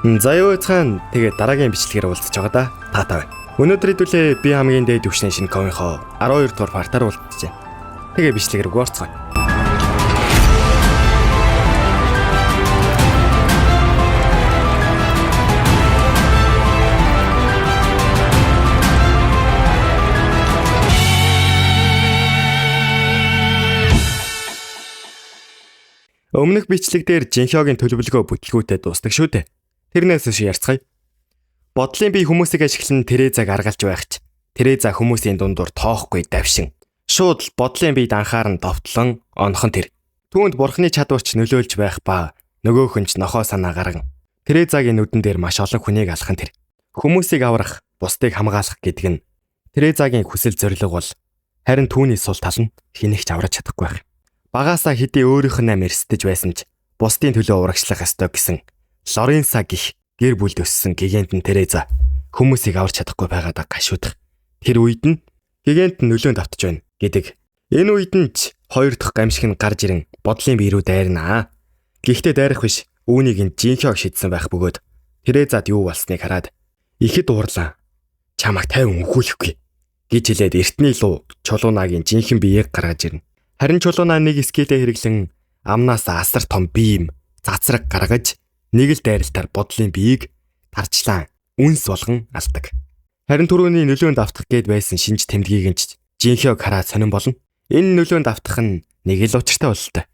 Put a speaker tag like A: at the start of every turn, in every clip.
A: За юу цаан тэгээд дараагийн бичлэгээр уулзаж байгаа да. Таатай байна. Өнөөдөр хэдүүлээ би хамгийн дээд түвшний шинэ комынхоо 12 дугаар партаар уулзчихжээ. Тэгээ бичлэгээр уурцгаая. Өмнөх бичлэг дээр Жинхёгийн төлөвлөгөө бүтлгүүтээ дуусдаг шүү дээ. Тэрнээс шиг ярьцгаая. Бодлын бие хүмүүсийг ашиглан Терезаг аргалж байх ч Тереза хүмүүсийн дундуур тоохгүй давшин. Шууд бодлын биед анхааран довтлон онхон тэр. Түүнд бурхны чадварч нөлөөлж байх ба нөгөөх нь ч нохоо санаа гарган. Терезагийн нүдэн дээр маш олон хүнийг алхан тэр. Хүмүүсийг аврах, бусдыг хамгаалах гэдэг нь Терезагийн хүсэл зорилго бол харин түүний сул тал нь хэнийгч авраж чадахгүй байх. Багаасаа хэдий өөрийнх нь эрсдэж байсан ч бусдын төлөө урагшлах ёстой гэсэн Лоренса гих гэр бүлд өссөн гигантын Тереза хүмүүсийг аварч чадахгүй байгаадаа гашуудах. Тэр үед нь гигант нөлөөнд автж байна гэдэг. Энэ үед нь ч хоёр дахь гамшиг нь гарч ирэн бодлын бие рүү дайрнаа. Гэхдээ дайрах биш, үүнийг нь Жинхёг шийдсэн байх бөгөөд Терезад юу болсныг хараад ихэд уурлаа. Чамайг 50 өгүүлэхгүй гэж хэлээд эртний луу чулуунагийн жинхэнэ биеийг гаргаж ирнэ. Харин чулуунаа нэг скелээ хэрэглэн амнаас асар том бием цацраг гаргаж нэг л дайралтаар бодлын биеийг тарчлаа үнс болгон алдаг. Харин түрүүний нөлөөнд автах гээд байсан шинж тэмдгийг нь Жинхёг хараад сонирн болно. Энэ нөлөөнд автах нь нэг л учиртай бололтой.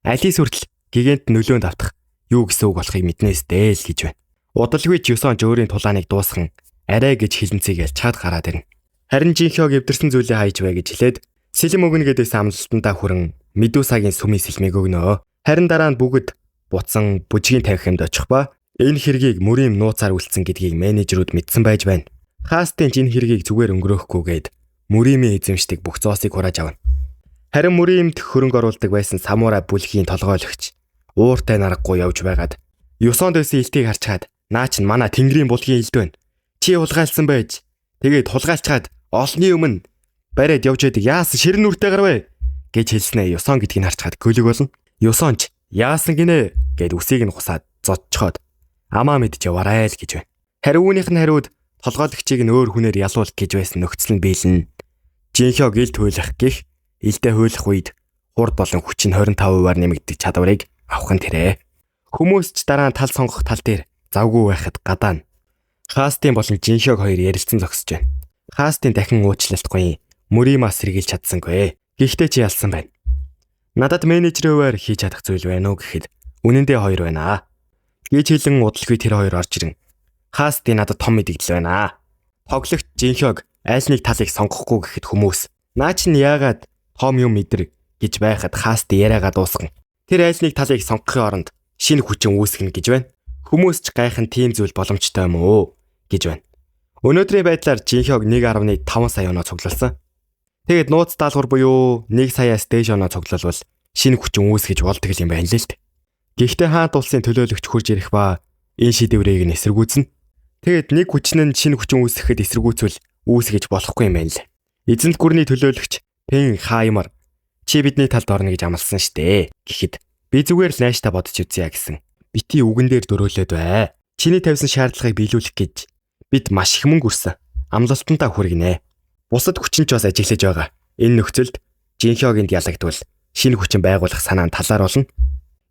A: Алис хүртэл гигант нөлөөнд автах юу гэсэн үг болохыг мэднээс дээл гэж байна. Удалгүй ч 9 он өөрийн тулааныг дуусган арай гэж хилэнцгийг ялчаад гараад ирнэ. Харин Жинхёг эвдэрсэн зүйлээ хайж бай гэж хэлээд сэлэм өгнө гэдээс амлалтандаа хүрэн Медусагийн сүмийн сэлмийг өгнөө. Харин дараа нь бүгд буцан бүжгийн тавих юмд очих ба энэ хэргийг мөрийн нууцаар үлдсэн гэдгийг менежерүүд мэдсэн байж байна. Хаастын энэ хэргийг зүгээр өнгөрөөхгүйгээд мөрийн эзэмшдэг бүх зоосыг хурааж авна. Харин мөрийн эмт хөрөнгө оруулдаг байсан самурай бүлгийн толгойлогч ууртай наргагүй явж байгаад Юсонд байсан илтийг харчаад наа чин манай тэнгэрийн булгийн илд байна. Чи хулгайлсан байж тэгээд хулгайлчаад олны өмнө бариад явж байдаг яасан ширэн нүртэй гарвэ гэж хэлснэ. Юсон гэдгийг харчаад гөлөг болно. Юсонч яасан гинэ гэд үсийг нь хусаад зодчхоод амаа мэдж яваарай л гэж байна. Харин үүнийх нь хариуд толгойлогчийг нь өөр хүнээр ялуулах гэж байсан нөхцөл нь биелнэ. Жинхёг илд хуйлах гих илдээ хуйлах үед хурд болон хүч нь 25%-аар нэмэгдэх чадварыг авах нь тэрэ. Хүмүүс ч дараа нь тал сонгох тал дээр завгүй байхад гадаа нь Хаастын болон Жинхёг хоёр ярилцсан зогсож байна. Хаастын дахин уучлалтгүй Мөримас сэргийлж чадсангүй. Гэхдээ чи ялсан байна. Надад менежерээр хийж чадах зүйл байна уу гэхэд үнэндээ хоёр байна. Гэж хэлэн удалгүй тэр хоёр орж ирэн. Хаастын надад том мэдээлэл байна. Тоглогч Жинхёг аль нэг талыг сонгохгүй гэхэд хүмүүс наа чин яагаад том юм мэдэр гэж байхад Хаст яриагаа дуусган. Тэр аль нэг талыг сонгохын оронд шинэ хүчин үүсгэнэ гэж байна. Хүмүүс ч гайхын тийм зүйл боломжтой юм уу гэж байна. Өнөөдрийн байдлаар Жинхёг 1.5 сая оноо цуглуулсан. Тэгээд нууц даалгавар буюу 1 сая стейж оноо цуглуулвал шинэ хүчин үүсгэж болдог юм байна л л. Гэхдээ хаант улсын төлөөлөгч хурж ирэх ба энэ шийдвэрийг нь эсэргүүцнэ. Тэгээд нэг хүчин нь шинэ хүчин үүсгэхэд эсэргүүцвэл үүсгэж болохгүй юм байна л. Эзэнт гүрний төлөөлөгч Пен Хаймар чи бидний талд орно гэж амласан штэ гэхэд би зүгээр л найштай бодож үзье гэсэн. Бити үгэн дээр дөрөөлөд бай. Чиний тавьсан шаардлагыг биелүүлэх гэж бид маш их мөнгө өрсөн. Амлалтантаа хүргэнэ. Бусад хүчин ч бас ажиглаж байгаа. Энэ нөхцөлд Жинхёгийн ялагдвал шинэ хүчин байгуулах санаа нь талаар болно.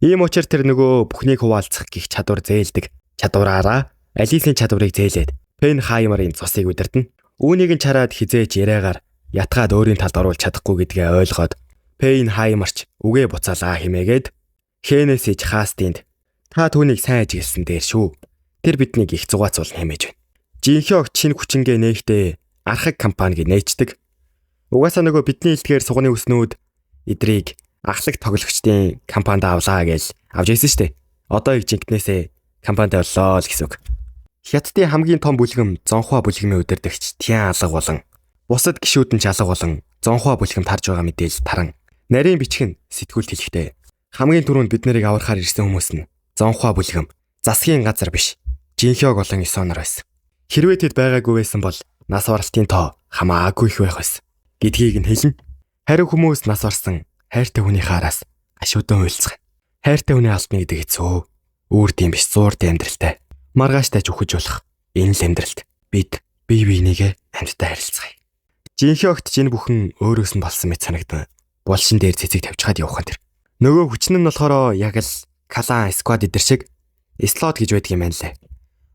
A: Ийм учраас тэр нөгөө бүхнийг хуваалцах гих чадвар зээлдэг. Чадвараараа Алисийн чадварыг зээлээд Пен Хаймарын цусыг удирдна. Үүнийг нь чараад хизээч яриагаар ятгаад өөрийн талд оруулж чадахгүй гэдгээ ойлгоод Пен Хаймарч үгээ буцаалаа хэмээгээд Хенесич Хаастинд та түүнийг сайн ажигласан дээр шүү. Тэр биднийг их зугаацуулна хэмээж байна. Жинхёг шинэ хүчингээ нээхдээ архаг компаниг нээждэг. Угаасаа нөгөө бидний илтгэр суганы өснүүд эдрийг ахлах тоглогчдын компанид авлаа гэж авч ирсэн штэ. Одоо их жинкнээсээ компанид боллоо л гэсэн үг. Хятадын хамгийн том бүлгэм Зонхуа бүлгэмийн удирдагч Тян алга болон бусад гишүүд нь ч алга болон Зонхуа бүлгэм тарж байгаа мэдээлэл таран нарийн бичгэн сэтгүүлт хэлэхдээ хамгийн түрүүнд бид нарыг аврахаар ирсэн хүмүүс нь Зонхуа бүлгэм засгийн газар биш Жинхёг болон Исонор байсан. Хэрвээ тэд байгаагүй байсан бол нас баралтын тоо хамаагүй их байх байсан гэдгийг нь хэлнэ. Харин хүмүүс нас барсан хайртай хүний хаараас гашуудан хуйлцах. Хайртай хүний алдна гэдэг хэцүү. Үүрд юм биш зуурд амьдралтай. Маргааш тааж үхэж болох энэ л амьдралд бид бие биенийгээ амьттай харилцгаая. Жинхэнэ огт энэ бүхэн өөрөөс нь болсон мэт санагдана. Булшин дээр цэцэг тавьчихад явах нь тэр. Нөгөө хүчин нь болохоор яг л Калан сквад эдэр шиг слот гэж байдаг юм байна лээ.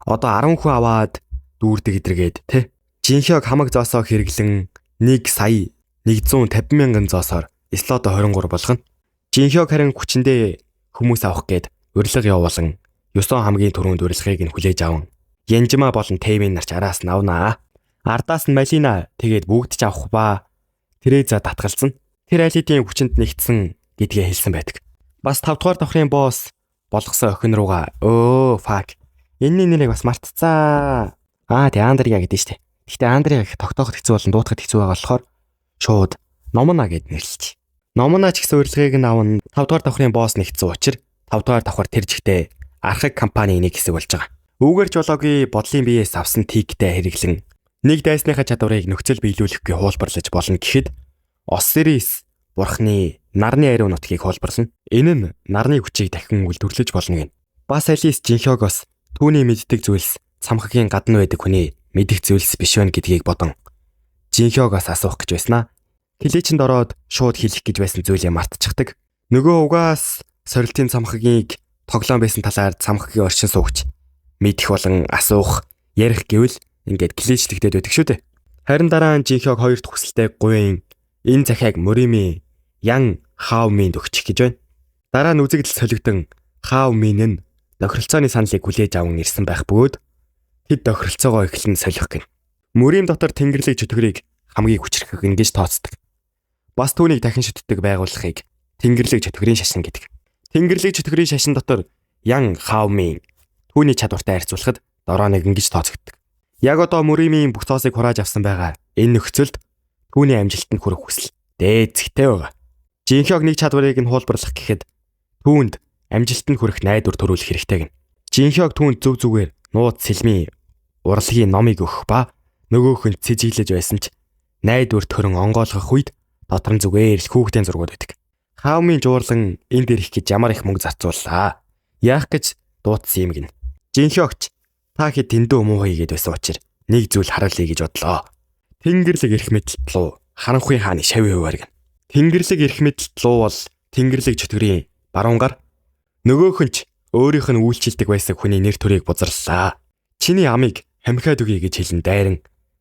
A: Одоо 10 хүн аваад дүүрдэг эдэргээд тэ. Жинхэнэ хамаг зоосоо хэрэглэн 1,150,000 зоосоор слот 23 болгоно. Жинхэнэ харин хүчиндээ хүмүүс авах гээд урилга явуулан 9 хамгийн түрүүнд урилгыг нь хүлээж аван Янжима болон Тэймин нарч араас нь авнаа. Ардаас нь Малина тэгээд бүгд ч авах ба Тереза татгалзсан. Тэр алидийн хүчинд нэгдсэн гэдгээ хэлсэн байдаг. Бас 5 дугаар давхрын босс болгосон охин руугаа fuck. Энэний нэрийг бас мартцаа. Тэ Андрия гэдэг нь штэ. Гэхдээ Андрия гэх тогтооход хэцүү болон дуутахад хэцүү байгаа болохоор шууд Номона гэд нэрлэлч. Номона ч гэсэн урилгыг нь аван 5 дугаар давхрын босс нэгдсэн учраас 5 дугаар давхар тэр жигтэй архаг компани нэг хэсэг болж байгаа. Үүгээр ч болоогүй бодлын биеэс авсан тигтэй хэрэглэн нэг дайсныхаа чадварыг нөхцөл биелүүлэхгүй хуулбарлаж болно гэхэд Осирис бурхны нарны ариун нутгийг хуулбарлана. Энэ нь нарны хүчийг дахин үйлдвэрлэж болно гин. Бас Алис Жинхёгоос түүний мэддэг зүйлс цамхагийн гадна байдаг хүний мэддэг зүйлс биш байна гэдгийг бодон Жинхёгоос асуух гэж байснаа. Кличэнд ороод шууд хэлэх гэж байсан зүйлээ мартчихдаг. Нөгөө угаас сорилтын цамхагийг тоглоом байсан талаар цамхагийн оршин суугч мэдэх болон асуух, ярих гэвэл ингээд кличлэгдээд байдаг шүү дээ. Харин дараа нь Жинхёг хоёрт хүсэлтэй гуйн энэ захиаг Мурими Ян Хаоминд өгчих гэж байна. Дараа нь үзэгдэл солигдсон Хаомин нь тохиролцооны саналыг хүлээж аван ирсэн байх бөгөөд тэд тохиролцоогоо эхлэн солих гин. Мөрийн дотор тэнгэрлэг чөтгөрийг хамгийн хүчрэх ингэж тооцдог. Бас түүнийг дахин шүтдэг байгууллагыг тэнгэрлэг чөтгөрийн шашин гэдэг. Тэнгэрлэг чөтгөрийн шашин дотор Ян Хаомин түүний чадвартай харьцуулахад дороо нэг ингэж тооцогддог. Яг одоо Муримийн бүх цоосыг хурааж авсан байгаа энэ нөхцөлд түүний амжилтанд хүрэх хүсэл дээд зэгтэй байгаа. Жинхёг нэг чадварыг нь хуулбарлах гэхэд түүнд амжилтанд хүрэх найдвар төрүүлэх хэрэгтэй гэн. Жинхёг түүнд зөв зүгээр нууц сэлмийн урлагийн номыг өгөх ба нөгөөх нь цэжиглэж байсан ч найдвар төрөн онгойлгох үед дотор нь зүгээр л хүүхдийн зургууд байдаг. Хаомын жуурлан энэ дээр их гэж ямар их мөнгө зарцууллаа. Яах гэж дуудсан юм гин. Жинхёгч та хэд дэндүү муу хийгээд байсан учраас нэг зүйл харуулъя гэж бодлоо. Тэнгэрлэг эрх мэдэлт луу харанхуй хааны шавь хуваар гэн. Тэнгэрлэг эрх мэдэлт луу бол тэнгэрлэг чөтгөрийн баруун гар. Нөгөөх нь ч өөрийнх нь үйлчилдэг байсан хүний нэр төрийг бузарлаа. Чиний амийг хамхиад өгье гэж хэлэн дайран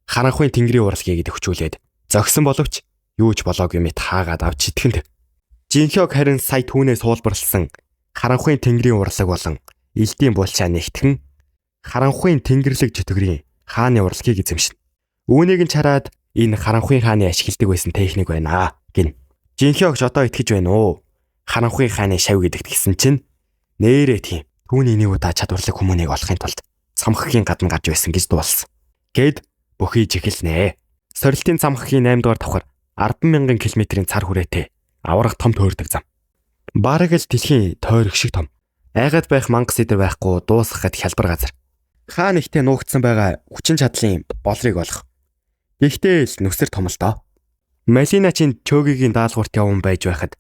A: харанхуй тэнгэрийн урлагийг өгчүүлээд зогсон боловч юу ч болоогүй мэт хаагаад авч итгэнд. Жинхёг харин сая түүнээс хуулбарлсан харанхуй тэнгэрийн урлаг болон элдийн булчаа нэгтгэн харанхуй тэнгэрлэг чөтгөрийн хааны урлагийг эзэмшнэ. Үүнийг нь чараад энэ харанхуй хааны ашигладаг байсан техник байна гин. Жинхёгч одоо итгэж байна уу? Харанхуй хааны шав гэдэгт гисэн чинь нээрээ тийм. Түүний нэг удаа чадварлаг хүмүүнийг олохын тулд цамхагийн гадна гарч байсан гэж дуулсан. Гэд бүхий жихэлнэ. Сорилтын цамхагийн 8 дугаар давхар 10,000 км-ийн цар хүрээтэй аврах том тойрдог зам. Бараг л дэлхийн тойрог шиг том. Айгаад байх мангас эдэр байхгүй дуусгахад хялбар газар. Хаа нэгтээ нуугдсан байгаа хүчин чадлын болрыг олох. Гэхдээ л нүсэр том л доо. Малина чин чөөгийн даалгаварт явсан байж байхад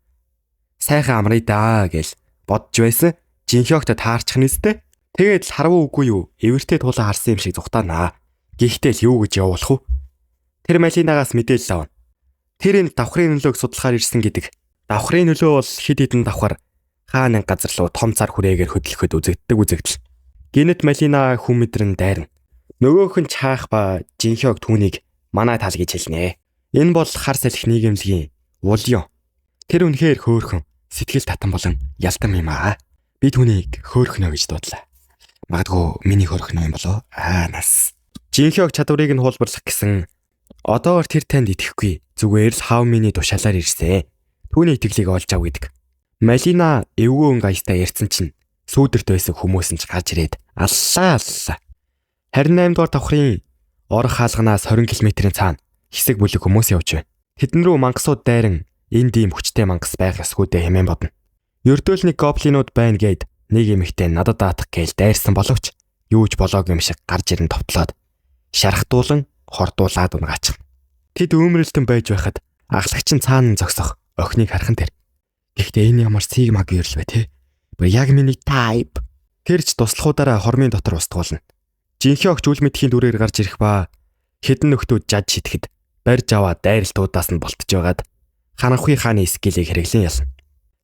A: сайхан амрыг даа гэж бодж байсан. Жинхёгт таарчих нэстэй. Тэгээд л харав үгүй юу? Эвэртэй туулаа харсан юм шиг зүхтаанаа. Гэхдээ л юу гэж явуулах вэ? Тэр Малинагаас мэдээлэл авна. Тэр энэ давхрын нөлөөг судлахаар ирсэн гэдэг. Давхрын нөлөө бол хэд хэдэн давхар хааны газар руу том цар хүрээгээр хөдлөхөд үзэгддэг үзэгдэл. Гинэт Малина хүмэдрэн дайрна. Нөгөөх нь чаах ба Жинхёг түүнийг манай тал гэж хэлнэ. Энэ бол хар салхи нийгэмлэгийн Вулён. Тэр үнэхээр хөөрхөн, сэтгэл татан болон ялтам юм аа. Би түүнийг хөөрхнөө гэж дуудлаа. Магадгүй миний хөөрхнөө юм болоо. Нас. Жинхёг чадварыг нь хуулбарлах гэсэн одоогор тэр танд итгэхгүй. Зүгээр л Хаомины тушаалаар ирсэн. Түүний итгэлийг олж ав гэдэг. Малина эвгүй гайстай ярьсан чинь сүүдэрт байсан хүмүүс нь ч гарч ирээд аллаа. Харин 8 дугаар давхрын орох хаалганаас 20 км-ийн цаана хэсэг бүлэг хүмүүс явж байна. Тэдэн рүү мангасууд дайран энэ дийм хүчтэй мангас байх ёсгүйдээ хэмээн бодно. Ердөөлний гоблинууд байна гэд нэг эмэгтэй надад даатах гээл дайрсан боловч юу ч болоогүй юм шиг гарч ирэн товтлоод шархтуулан хордуулаад унгаачихна. Тэд өөмрөлтөн байж байхад ахлагч нь цаана зогсох охиныг хархан тэр. Гэхдээ энэ ямар сигмаг юу вэ те? Бүр яг миний тайп. Тэрч туслахуудаараа хормын дотор устгуулна. Жинхёогч үл мэдхийн дүрээр гарч ирэх ба хэдэн нөхдүүд жад шитгэхэд барьж аваад дайралтуудаас нь болтож байгаад Ханхуй хааны скилийг хэрэглэн ялна.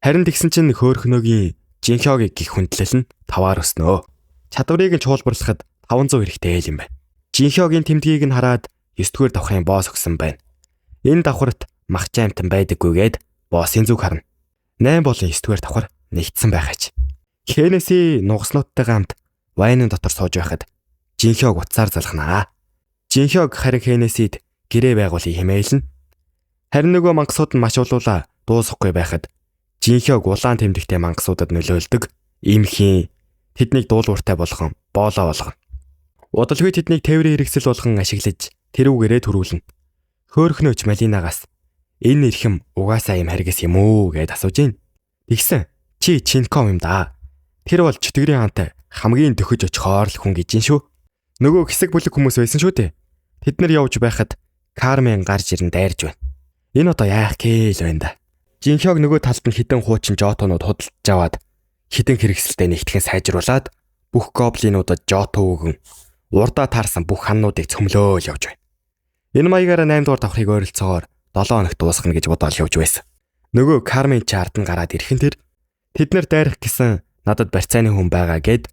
A: Харин тэгсэн чинь хөөхнөөгийн Жинхёогийг гих хүндлэл нь 5-аар өснөө. Чадварыг нь чуулбарлахад 500 хэрэгтэй л юм байна. Жинхёогийн тэмдгийг нь хараад 9-р давхрын босс өгсөн байна. Энэ давхарт махч аймтан байдаггүйгээд боссын зүг харна. 8 болон 9-р давхар нэгдсэн байхаач. Хенеси нугаснуудтайгаа хамт вайнын дотор сууж байхад Жинхёог уцаар залхнаа. Жинхёог харин Хенесид гэрээ байгуулъя хэмэйлэн. Харин нөгөө мангасууд нь маш улуулаа дуусахгүй байхад Жинхёог улаан тэмдэгтэй мангасуудад нөлөөлдөг иймхийн тэднийг дуулууртай болгон боолоо болгоно. Удалгүй тэднийг тээврийн хэрэгсэл болгон ашиглаж тэрүүгээрээ төрүүлнэ. Хөөхнөөч Малинагаас энэ эрхэм угаасаа юм харгас юм уу гэд асууж гин. Тэгсэн чи Чинком юм да. Тэр бол чөтгөрийн хаантай хамгийн дөхөж очихоор л хүн гэж юм шүү. Нөгөө хэсэг бүлэг хүмүүс байсан шүү дээ. Тэд нар явж байхад Кармен гарч ирэн дайрж байна. Энэ одоо яах гээл байна да. Жинхёог нөгөө талд нь хідэн хуучин жотонууд худалдаж аваад хідэн хэрэгсэлтэй нэгтгэн сайжруулад бүх гоблинуудад жото өгөн урдаа таарсан бүх ханнуудыг цөмлөөл явж байна. Энэ маягаараа 8 дугаар давхрыг ойролцоогоор 7 хоногт дуусгана гэж бодоод явж байсан. Нөгөө Кармен чарт нь гараад ирэхэн тэд нар дайрах гэсэн надад барьцааны хүн байгаа гэд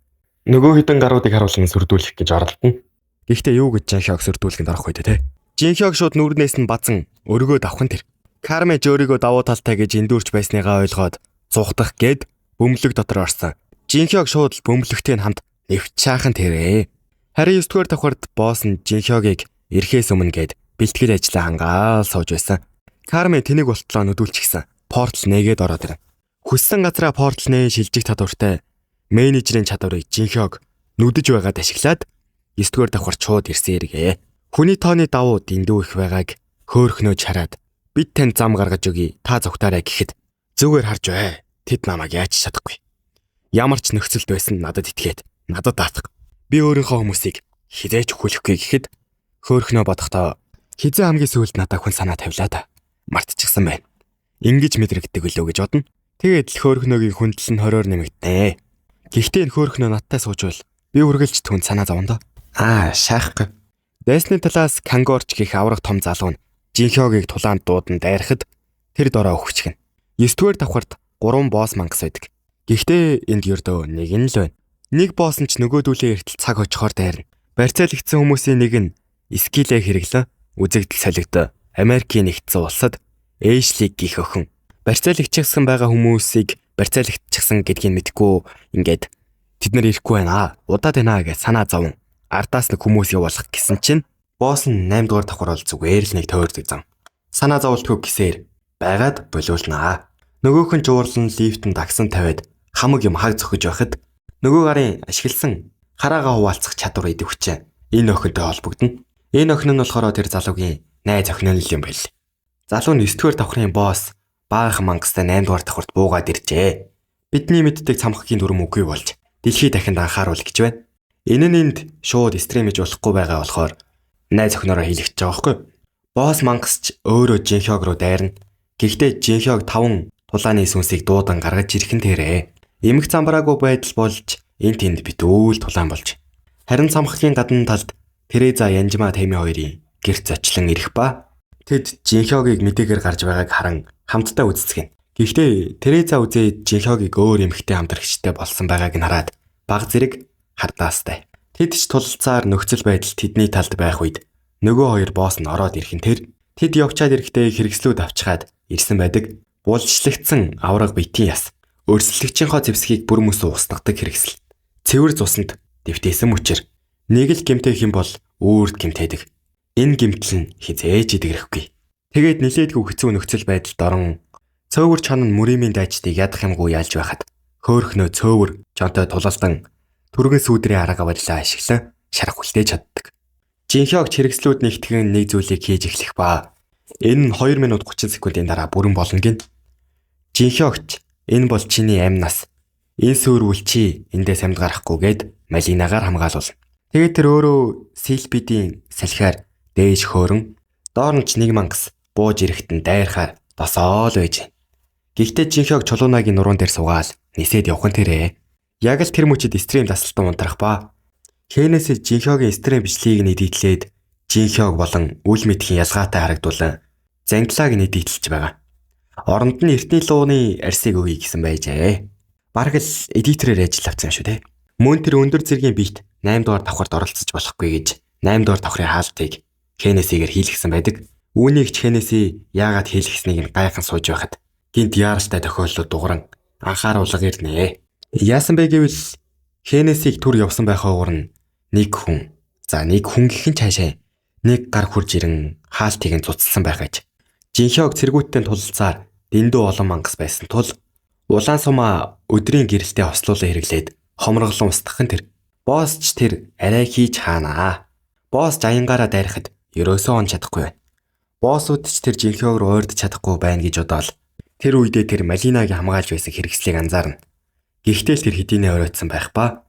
A: нөгөө хідэн гаруудыг харуулсан сүрдүүлэх гэж оролдоно. Гэхдээ юу гэж Жинхёог сүрдүүлэхэд орох вэ те? Жинхёог шууд нүрнээс нь базан өргөө давхан тэр. Кармен өөрийгөө давуу талтай гэж эндүрч байсныгаа ойлгоод цухтах гэд бөмбөлөг дотор орсон. Жинхёог шууд бөмбөлөгтэй хамт нэвч чаахан тэрээ. Харин 9-р давхарт босс нь Жинхёогийг ирэхээс өмнө гэд бэлтгэл ажлаа хангаал сууж байсан. Кармен тэнийг болтлоо нүдүүлчихсэн. Портал нээгээд ороод ирнэ. Хүссэн газраа портал нээ шилжих чадвартай менежерийн чадварыг Жинхёог нүдэж байгаад ашиглаад 9-р давхар шууд ирсэн эргээ. Хүний тооны давуу дэндүү их байгааг хөөхнөөж хараад бид танд зам гаргаж өгье. Та зүгтаарай гэхэд зүгээр харж бай. Тэд намайг яаж чадахгүй. Ямар ч нөхцөлд байсан надад итгээд надад даатах. Би өөрийнхөө хүмүүсийг хизээч хүлэхгүй гэхэд хөөхнөө бодохдоо хизээ хамгийн сүүлд надад хүн санаа тавилаа да. Мартчихсан байна. Ингиж мэдрэгддэг үлээ гэж бодно. Тэгээд л хөөхнөөгийн хүндэл нь 20-оор нэмэгдэнэ. Гэхдээ энэ хөөхнөө надтай суужвал би үргэлж түн санаа зовондоо. Шаахгүй. Дайсны талаас Кангорч гих аврах том залуу нь Жинхёогийг тулаанд дуудан дайрахад тэр дороо өвчгөн. 9-р давхарт 3 босс мангас байдаг. Гэхдээ энд ердөө нэг нь л байна. Нэг босс нь ч нөгөөдүүлээ эртэл цаг очихоор дайрна. Барьцаалагдсан хүмүүсийн нэг нь скилээ хэрэглэн үзэгдэл солигдоо Америкийн нэгдсэн улсад Эйшлиг гих охин барьцаалагчсан байгаа хүмүүсийг барьцаалагчсан гэдгийг мэдгүй ингээд тэд нар ирэхгүй байна. Удаад байна гэж санаа зовн. Ардаас нэг хүмүүс явуулах гэсэн чинь босс нь 8 дугаар давхар бол зүгээр л нэг тойрдог зам. Санаа зовлтгүй гэсээр байгаад болиулнаа. Нөгөөх нь жуурлан лифтэн таксан тавиад хамаг юм хаг зөхөж байхад нөгөө гарын ашигласан хараагаа хуваалцах чадвар идэвхжээ. Энэ охинтой холбогдно. Энэ охин нь болохоор тэр залуугийн найз охин юм байл. Залуу нь 9-р давхрын босс баахан мангастай 8 дугаар давхарт буугаад иржээ. Бидний мэддэг цамхгийн дүрм үгүй болж дэлхий дахинд анхааруул гэж байна. Энэ нь энд шууд стримэж болохгүй байгаа болохоор найз охиноороо хийлгэж байгаа байхгүй. Босс мангасч өөрөө Жинхёог руу дайрна. Гэхдээ Жинхёог 5 тулааны сүнсийг дуудан гаргаж ирэхэн тэрээ. Эмх замбраагүй байдал болж энэ тэнд битүүл тулаан болж. Харин цамхгийн гадна талд Тереза Янжма Тэми хоёрын гэрт зочлон ирэх ба тэд Жинхёогийг мэдээгээр гарч байгааг харан хамтдаа үзцгэн. Гэхдээ Тереза үзээд Жинхёогийг өөр эмхтэй хамтрагчтай болсон байгааг нь хараад баг зэрэг хардаастай. Тэд ч тулалцаар нөхцөл байдал тэдний талд байх үед нөгөө хоёр босс нь ороод ирэхэн тэд явчаад ирэхдээ хэрэгслүүд авчгаад ирсэн байдаг. Булчлагдсан авраг битийн яс. Өрсөлдөгчийнхөө зэвсгийг бүр мөс устгадаг хэрэгсэл. Цэвэр цуснд дэвтээсэн мөчөр нэг л гэмтэй хэм бол үүрд гэмтээдэг. Энэ гэмтэл нь хизээж идэгрэхгүй. Тэгээд нилээдгүй хэцүү нөхцөл байдалд орон цөөвөр чанан мөрийн дайчдыг ядах юмгүй ялж байхад хөөхнөө цөөвөр чонтой тулалдан түргэн сүүдрийн арга барилаа ашиглан шарах үлдээж чаддаг. Жинхёог хэрэгслүүд нэгтгэн нэг зүйлийг хийж эхлэх ба энэ нь 2 минут 30 секундын дараа бүрэн болно гин. Жинхёогч энэ бол чиний амнаас. Энэ сүрүүл чи эндээс амьд гарахгүйгээд Малинагаар хамгаалуулна. Тэгээд тэр өөрөө Силпидийн салхиар дээж хөөрөн доор нь ч нэг мангас бууж ирэхтэн дайрахаар досоол байж. Гэхдээ Жинхёог чулуунагийн нуруунд дээр суугаал нисээд явхан тэрээ. Яг л тэр мөчид стрим тасалтан унтрах ба Хенэс Жинхёгийн стрим бичлэгийг нэдийтлээд Жинхёг болон үл мэдхийн ялгаатай харагдуулан Занглааг нэдийтлж байгаа. Оронд нь эртний лууны арсыг өгье гэсэн байжээ. Бараг л эдиторээр ажил авсан шүү дээ. Мөн тэр өндөр зэргийн биет 8 дугаар давхарт оролцож болохгүй гэж 8 дугаар давхрын хаалтыг Хенэсигээр хийлгэсэн байдаг. Үүнийг ч Хенэси яагаад хийлгэснийг нь гайхан сууж байхад гинт яаралтай тохиолдлууд дууран анхааруулга ирнэ. Яасан бэ гэвэл Хенэсиг түр явсан байхаа уурна нэг хүн гихэн цаашаа нэг гар хурж ирэн хаалтыг нь цуцлсан байх гэж. Жинхёг цэргүүттэй тулалцаар дэндүү олон мангас байсан тул улаан сумаа өдрийн гэрэлтэд хослуулан хэрэглээд хомроглон устгахын тэр босс ч тэр арай хийж хаанаа. Босс аянгаараа дайрахад ерөөсөө он чадахгүй байна. Боссууд ч тэр Жинхёг руу ойрдож чадахгүй байна гэж бодоол тэр үедээ тэр Малинагийн хамгаалж байсан хэрэгслийг анзаарна. Гэхдээ л тэр хэдийнэ оройтсан байх ба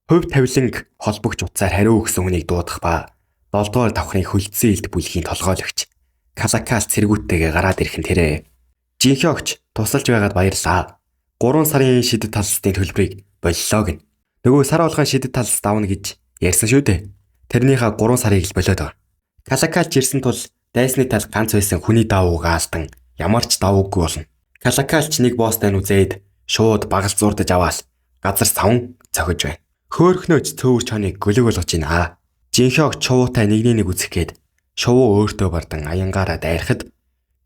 A: хувь тавиланг холбогч утсаар хариу өгсөн хүнийг дуудах ба 7 дугаар давхрын хөлдсөн илт бүлгийн толгойлогч Калакал цэргүүттэйгээ гараад ирэх нь тэрэ. Жинхёгч тусалж байгаад баярлаа. 3 сарын шидэт талстын төлбөрийг боллоо гин. Нөгөө сар болгон шидэт талс давна гэж ярьсан шүү дээ. Тэрнийхээ 3 сарыг л болоод байгаа. Калакалч ирсэн тул дайсны тал ганц байсан хүний давууг аалдан ямар ч давуугүй болно. Калакалч нэг босстай нүзээд шууд багал зурдаж аваал газар савн цохиж байна. Хөөхнөөч цөөвөр чоныг гөлөг болгож байна. Жинхёг чувуутай нэг үзэх гээд шувуу өөртөө бардан аянгаараа дайрахад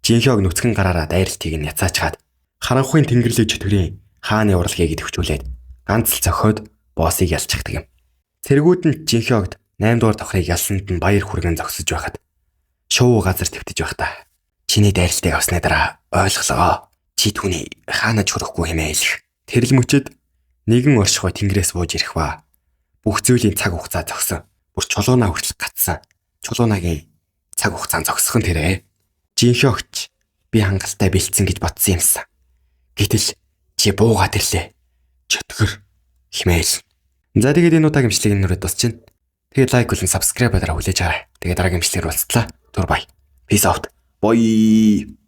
A: Жинхёг нүцгэн гараараа дайралтыг нь яцаачгаад харанхуйн тэнгэрлэг чөтгөрийн хааны урлагийг идэвхжүүлээд ганц л зохиод боссыг ялчихдаг юм. Цэргүүд нь Жинхёгд 8 дугаар давхрыг ялсанд нь баяр хүргэн зогсож байхад шувуу газар твтэж байх та. Чиний дайралтыг авсны дараа ойлголоо. Чи түүний хаанаж хүрэхгүй хэмээн хэлэх. Тэрл мөчөд нэгэн оршихуй тэнгэрээс бууж ирэх ба. Бүх зүйлийн цаг хугацаа зогсон. Бүр чулуунаа хүртэл гацсан. Чулуунагийн цаг хугацаанд зогсох нь тэрэ. Жинхёгч би хангалттай бэлдсэн гэж бодсон юмсан. Гэтэл чи буугаад ирлээ. Чөтгөр химээл. За тэгээд энэ удаагийн бичлэгийг нүрээд дуусчихна. Тэгээд лайк болон subscribe-аараа хүлээж аваарай. Тэгээд дараагийн бичлэгээр уулзлаа. Түр бай. Peace out. Bye.